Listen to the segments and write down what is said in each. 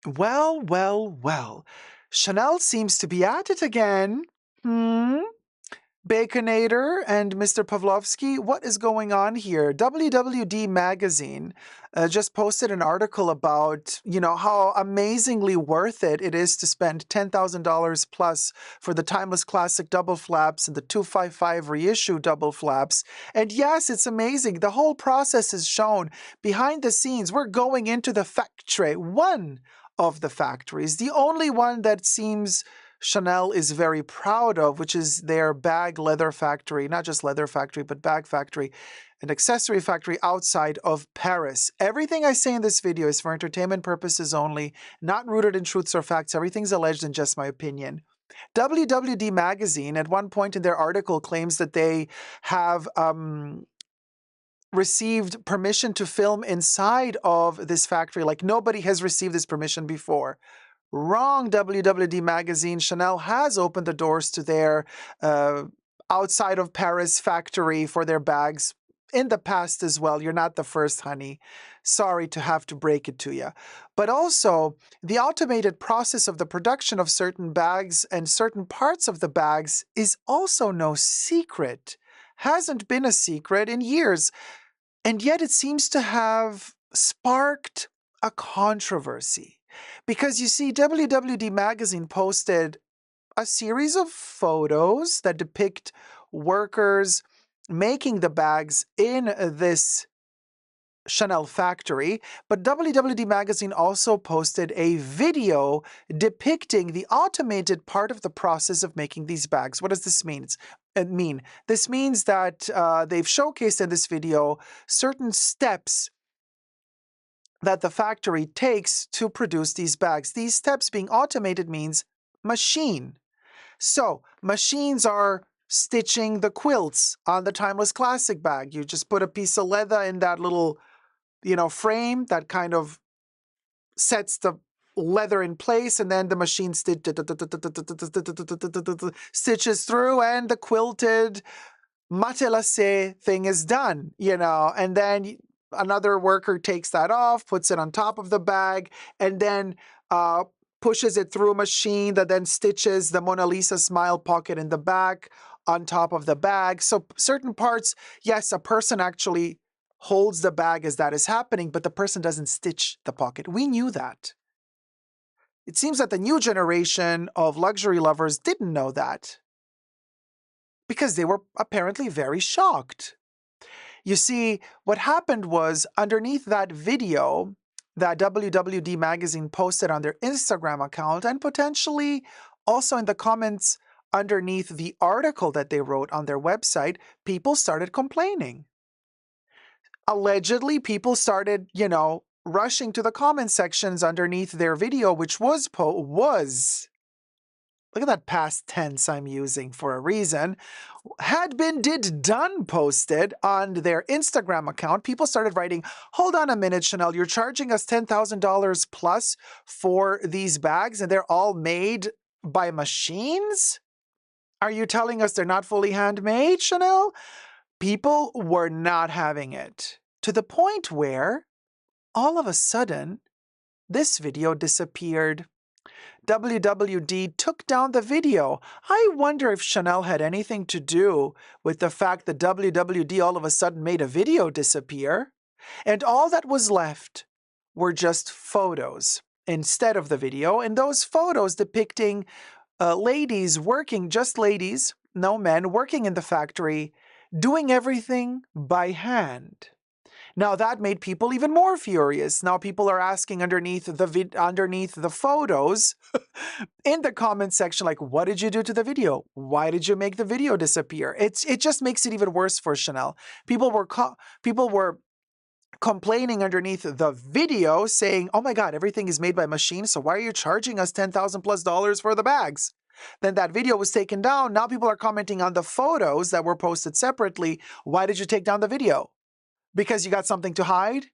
Well, well, well. Chanel seems to be at it again. Hmm? Baconator and Mr. Pavlovsky, what is going on here? WWD Magazine just posted an article about, how amazingly worth it is to spend $10,000 plus for the Timeless Classic double flaps and the 255 reissue double flaps. And yes, it's amazing. The whole process is shown behind the scenes. We're going into the factory, one of the factories, the only one that seems Chanel is very proud of, which is their bag leather factory, not just leather factory, but bag factory, an accessory factory outside of Paris. Everything I say in this video is for entertainment purposes only, not rooted in truths or facts. Everything's alleged and just my opinion. WWD Magazine, at one point in their article, claims that they have received permission to film inside of this factory. Like nobody has received this permission before. Wrong, WWD Magazine. Chanel has opened the doors to their outside of Paris factory for their bags in the past as well. You're not the first, honey. Sorry to have to break it to you. But also, the automated process of the production of certain bags and certain parts of the bags is also no secret. Hasn't been a secret in years. And yet it seems to have sparked a controversy. Because you see, WWD Magazine posted a series of photos that depict workers making the bags in this Chanel factory, but WWD Magazine also posted a video depicting the automated part of the process of making these bags. What does this mean? This means that they've showcased in this video certain steps that the factory takes to produce these bags. These steps being automated means machine. So machines are stitching the quilts on the Timeless Classic bag. You just put a piece of leather in that little, frame that kind of sets the leather in place, and then the machine stitches through, and the quilted matelassé thing is done, and then another worker takes that off, puts it on top of the bag, and then pushes it through a machine that then stitches the Mona Lisa smile pocket in the back on top of the bag. So certain parts, yes, a person actually holds the bag as that is happening, but the person doesn't stitch the pocket. We knew that. It seems that the new generation of luxury lovers didn't know that, because they were apparently very shocked. You see, what happened was underneath that video that WWD Magazine posted on their Instagram account, and potentially also in the comments underneath the article that they wrote on their website, people started complaining. Allegedly, people started, rushing to the comment sections underneath their video, which was look at that past tense I'm using for a reason, had been, did, done posted on their Instagram account. People started writing, hold on a minute, Chanel, you're charging us $10,000 plus for these bags and they're all made by machines? Are you telling us they're not fully handmade, Chanel? People were not having it, to the point where all of a sudden this video disappeared. WWD took down the video. I wonder if Chanel had anything to do with the fact that WWD all of a sudden made a video disappear, and all that was left were just photos instead of the video, and those photos depicting ladies working, just ladies, no men, working in the factory, doing everything by hand. Now that made people even more furious. Now people are asking underneath the photos in the comment section, like, what did you do to the video? Why did you make the video disappear? It just makes it even worse for Chanel. People were complaining underneath the video saying, oh my God, everything is made by machine, so why are you charging us $10,000 plus for the bags? Then that video was taken down. Now people are commenting on the photos that were posted separately. Why did you take down the video? Because you got something to hide?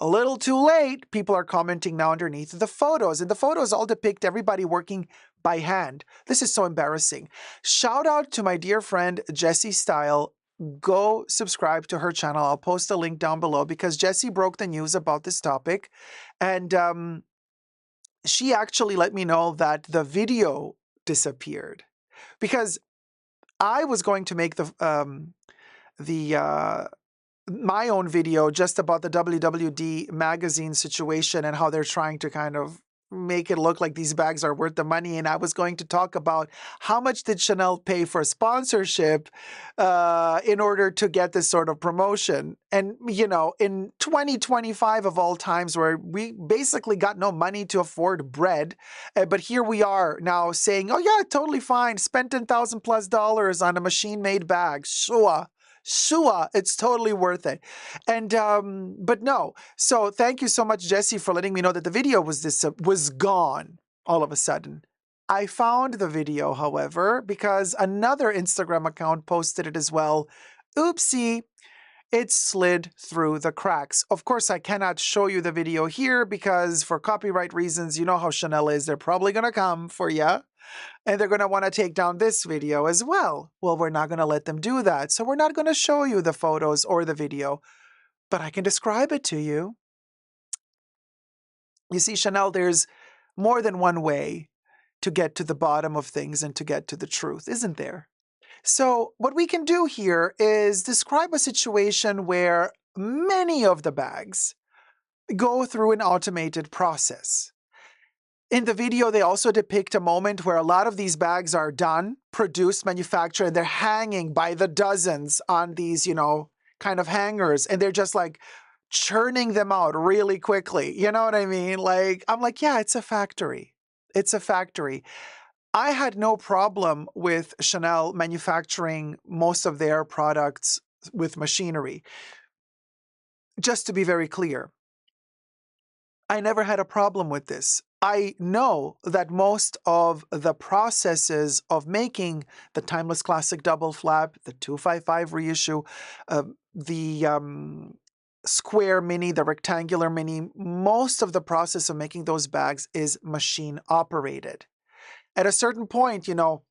A little too late. People are commenting now underneath the photos, and the photos all depict everybody working by hand. This is so embarrassing. Shout out to my dear friend Jessie Style. Go subscribe to her channel. I'll post a link down below because Jessie broke the news about this topic. And she actually let me know that the video disappeared because I was going to make the my own video just about the WWD magazine situation and how they're trying to kind of make it look like these bags are worth the money. And I was going to talk about how much did Chanel pay for sponsorship in order to get this sort of promotion. And, you know, in 2025 of all times where we basically got no money to afford bread, but here we are now saying, oh yeah, totally fine, spent $10,000+ on a machine-made bag. Sure, it's totally worth it. And but no. So thank you so much, Jesse, for letting me know that the video was gone all of a sudden. I found the video, however, because another Instagram account posted it as well. Oopsie, it slid through the cracks. Of course, I cannot show you the video here because for copyright reasons, you know how Chanel is. They're probably going to come for you. And they're going to want to take down this video as well. Well, we're not going to let them do that. So we're not going to show you the photos or the video, but I can describe it to you. You see, Chanel, there's more than one way to get to the bottom of things and to get to the truth, isn't there? So what we can do here is describe a situation where many of the bags go through an automated process. In the video, they also depict a moment where a lot of these bags are done, produced, manufactured, and they're hanging by the dozens on these, you know, kind of hangers. And they're just like churning them out really quickly. You know what I mean? Like, I'm like, yeah, it's a factory. It's a factory. I had no problem with Chanel manufacturing most of their products with machinery. Just to be very clear, I never had a problem with this. I know that most of the processes of making the Timeless Classic Double Flap, the 255 reissue, the square mini, the rectangular mini, most of the process of making those bags is machine operated. At a certain point, you know,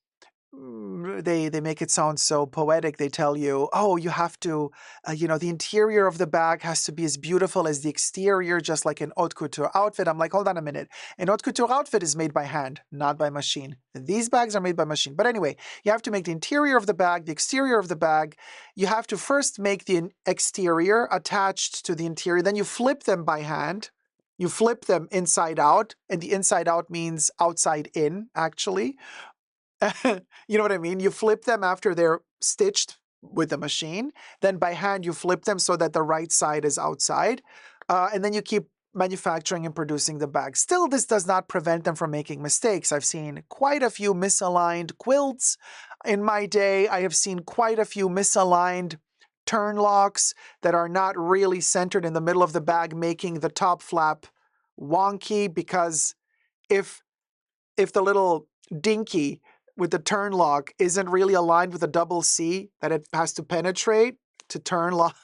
they make it sound so poetic. They tell you, oh, you have to, you know, the interior of the bag has to be as beautiful as the exterior, just like an haute couture outfit. I'm like, hold on a minute. An haute couture outfit is made by hand, not by machine. These bags are made by machine. But anyway, you have to make the interior of the bag, the exterior of the bag. You have to first make the exterior attached to the interior. Then you flip them by hand. You flip them inside out, and the inside out means outside in, actually. You know what I mean? You flip them after they're stitched with the machine. Then by hand, you flip them so that the right side is outside. And then you keep manufacturing and producing the bag. Still, this does not prevent them from making mistakes. I've seen quite a few misaligned quilts in my day. I have seen quite a few misaligned turn locks that are not really centered in the middle of the bag, making the top flap wonky, because if the little dinky with the turn lock isn't really aligned with a double C that it has to penetrate to turn lock.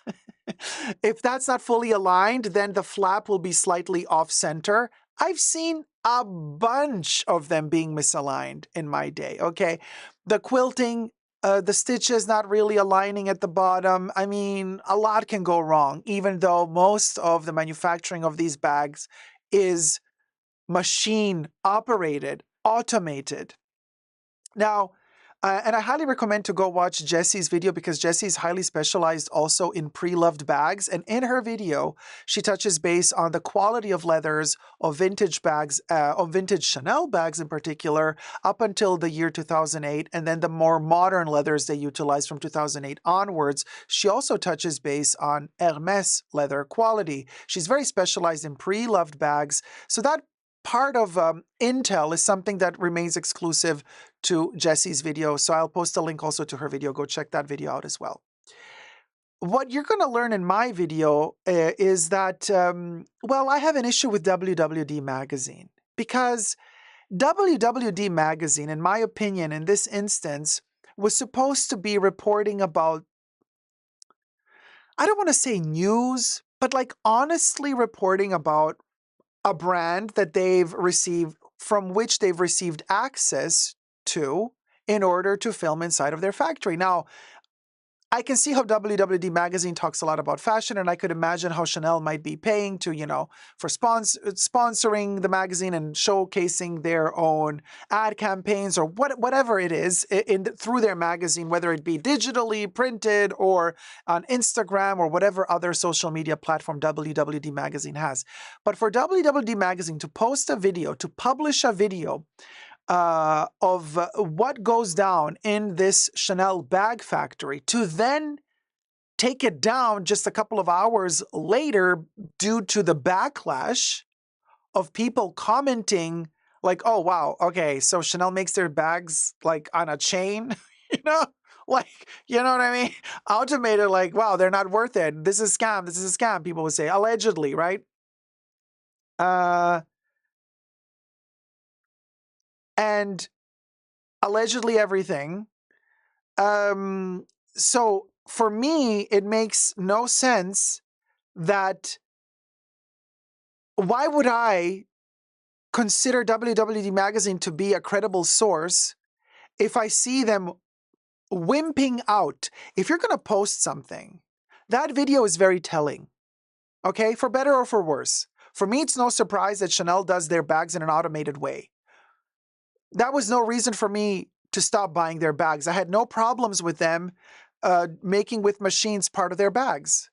If that's not fully aligned, then the flap will be slightly off center. I've seen a bunch of them being misaligned in my day, okay? The quilting, the stitches not really aligning at the bottom. I mean, a lot can go wrong, even though most of the manufacturing of these bags is machine operated, automated. Now, and I highly recommend to go watch Jessie's video because Jessie's highly specialized also in pre-loved bags. And in her video, she touches base on the quality of leathers of vintage bags, of vintage Chanel bags in particular, up until the year 2008, and then the more modern leathers they utilize from 2008 onwards. She also touches base on Hermes leather quality. She's very specialized in pre-loved bags. So that part of intel is something that remains exclusive to Jessie's video. So I'll post a link also to her video. Go check that video out as well. What you're going to learn in my video is that, well, I have an issue with WWD magazine because WWD magazine, in my opinion, in this instance, was supposed to be reporting about, I don't want to say news, but like honestly reporting about a brand that they've received, from which they've received access to in order to film inside of their factory. Now, I can see how WWD magazine talks a lot about fashion, and I could imagine how Chanel might be paying to, for sponsoring the magazine and showcasing their own ad campaigns or whatever it is through their magazine, whether it be digitally printed or on Instagram or whatever other social media platform WWD magazine has. But for WWD magazine to post a video, to publish a video of what goes down in this Chanel bag factory, to then take it down just a couple of hours later due to the backlash of people commenting like, oh, wow, okay, so Chanel makes their bags like on a chain, you know? Like, you know what I mean? Automated, like, wow, they're not worth it. This is a scam. This is a scam, people would say, allegedly, right? And allegedly everything. So for me, it makes no sense that why would I consider WWD magazine to be a credible source if I see them wimping out? If you're going to post something, that video is very telling, okay, for better or for worse. For me, it's no surprise that Chanel does their bags in an automated way. That was no reason for me to stop buying their bags. I had no problems with them making with machines part of their bags.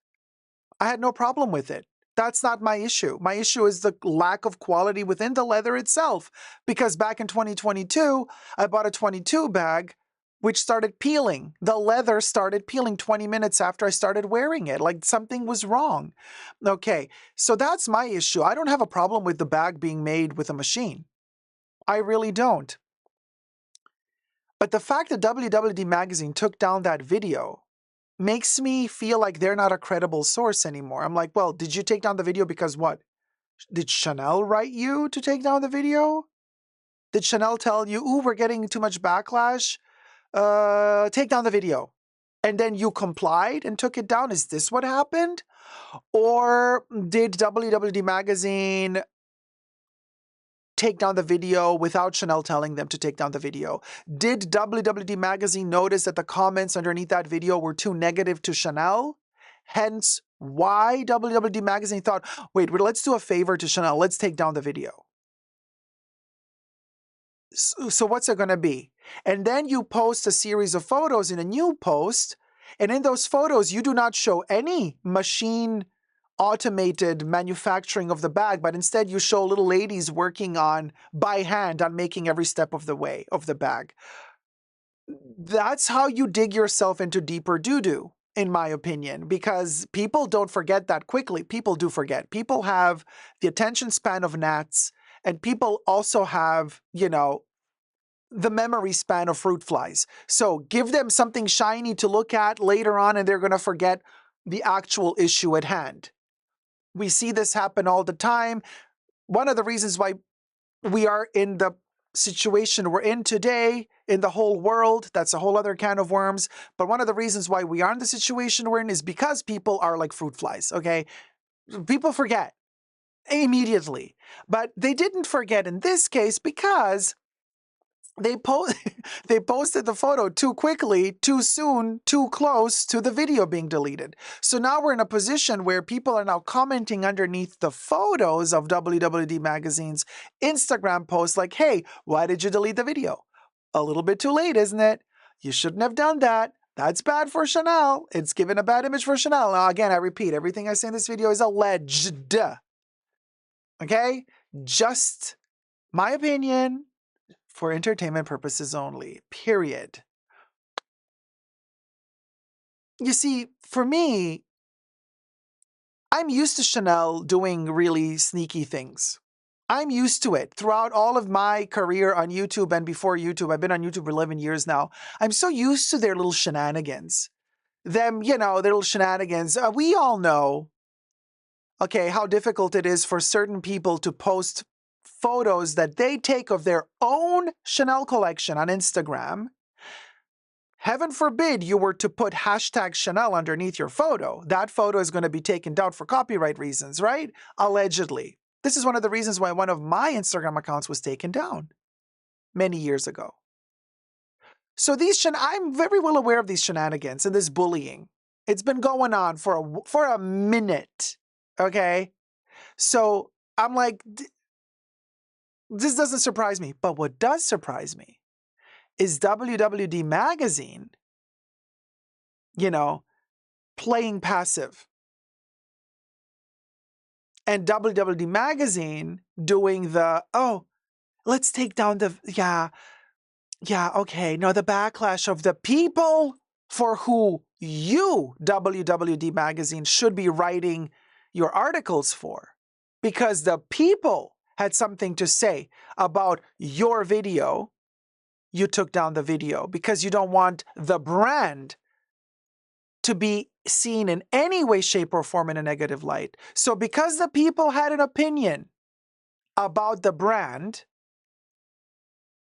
I had no problem with it. That's not my issue. My issue is the lack of quality within the leather itself. Because back in 2022, I bought a 22 bag, which started peeling. The leather started peeling 20 minutes after I started wearing it. Like something was wrong. Okay, so that's my issue. I don't have a problem with the bag being made with a machine. I really don't. But the fact that WWD Magazine took down that video makes me feel like they're not a credible source anymore. I'm like, well, did you take down the video because what? Did Chanel write you to take down the video? Did Chanel tell you, ooh, we're getting too much backlash? Take down the video. And then you complied and took it down? Is this what happened? Or did WWD Magazine take down the video without Chanel telling them to take down the video? Did WWD Magazine notice that the comments underneath that video were too negative to Chanel? Hence, why WWD Magazine thought, wait, let's do a favor to Chanel. Let's take down the video. So what's it going to be? And then you post a series of photos in a new post, and in those photos, you do not show any machine automated manufacturing of the bag, but instead you show little ladies working on by hand on making every step of the way of the bag. That's how you dig yourself into deeper doo-doo, in my opinion, because people don't forget that quickly. People do forget. People have the attention span of gnats, and people also have, the memory span of fruit flies. So give them something shiny to look at later on, and they're going to forget the actual issue at hand. We see this happen all the time. One of the reasons why we are in the situation we're in today in the whole world, that's a whole other can of worms. But one of the reasons why we are in the situation we're in is because people are like fruit flies, okay? People forget immediately. But they didn't forget in this case because they posted the photo too quickly, too soon, too close to the video being deleted. So now we're in a position where people are now commenting underneath the photos of WWD Magazine's Instagram posts like, hey, why did you delete the video? A little bit too late, isn't it? You shouldn't have done that. That's bad for Chanel. It's given a bad image for Chanel. Now, again, I repeat, everything I say in this video is alleged. Okay? Just my opinion. For entertainment purposes only, period. You see, for me, I'm used to Chanel doing really sneaky things. I'm used to it throughout all of my career on YouTube and before YouTube. I've been on YouTube for 11 years now. I'm so used to their little shenanigans. Their little shenanigans. We all know, okay, how difficult it is for certain people to post photos that they take of their own Chanel collection on Instagram. Heaven forbid you were to put hashtag Chanel underneath your photo. That photo is going to be taken down for copyright reasons, right? Allegedly. This is one of the reasons why one of my Instagram accounts was taken down many years ago. So I'm very well aware of these shenanigans and this bullying. It's been going on for a minute, okay? So I'm like, this doesn't surprise me. But what does surprise me is WWD Magazine, playing passive. And WWD Magazine doing let's take down okay. No, the backlash of the people for who you, WWD Magazine, should be writing your articles for. Because the people had something to say about your video, you took down the video because you don't want the brand to be seen in any way, shape, or form in a negative light. So because the people had an opinion about the brand,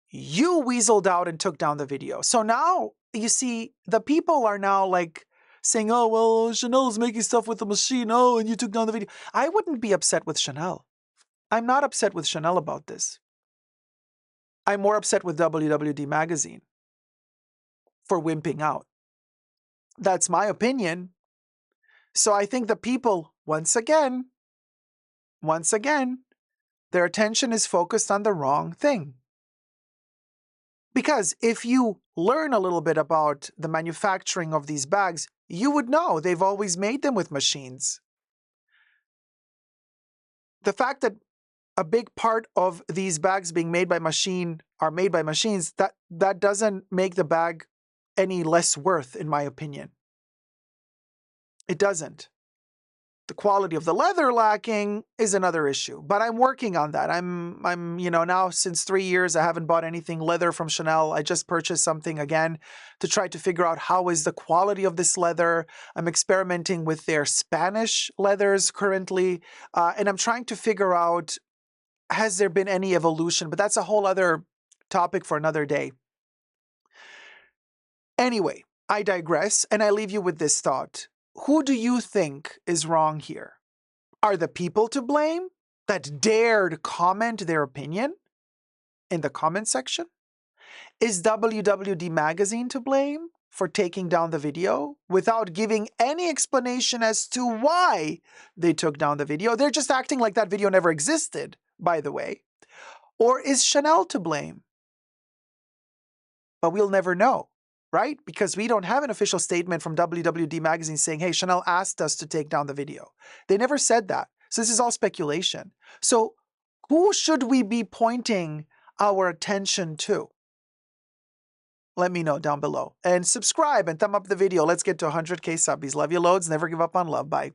you weaseled out and took down the video. So now, you see, the people are now like saying, oh, well, Chanel's making stuff with the machine. Oh, and you took down the video. I wouldn't be upset with Chanel. I'm not upset with Chanel about this. I'm more upset with WWD Magazine for wimping out. That's my opinion. So I think the people, once again, their attention is focused on the wrong thing. Because if you learn a little bit about the manufacturing of these bags, you would know they've always made them with machines. The fact that a big part of these bags being made by machines, that doesn't make the bag any less worth, in my opinion. It doesn't. The quality of the leather lacking is another issue, but I'm working on that. I'm now since 3 years, I haven't bought anything leather from Chanel. I just purchased something again to try to figure out how is the quality of this leather. I'm experimenting with their Spanish leathers currently, and I'm trying to figure out, has there been any evolution? But that's a whole other topic for another day. Anyway, I digress, and I leave you with this thought. Who do you think is wrong here? Are the people to blame that dared comment their opinion in the comment section? Is WWD Magazine to blame for taking down the video without giving any explanation as to why they took down the video? They're just acting like that video never existed, by the way. Or is Chanel to blame? But we'll never know. Right? Because we don't have an official statement from WWD Magazine saying, hey, Chanel asked us to take down the video. They never said that. So this is all speculation. So who should we be pointing our attention to? Let me know down below. And subscribe and thumb up the video. Let's get to 100K subbies. Love you loads. Never give up on love. Bye.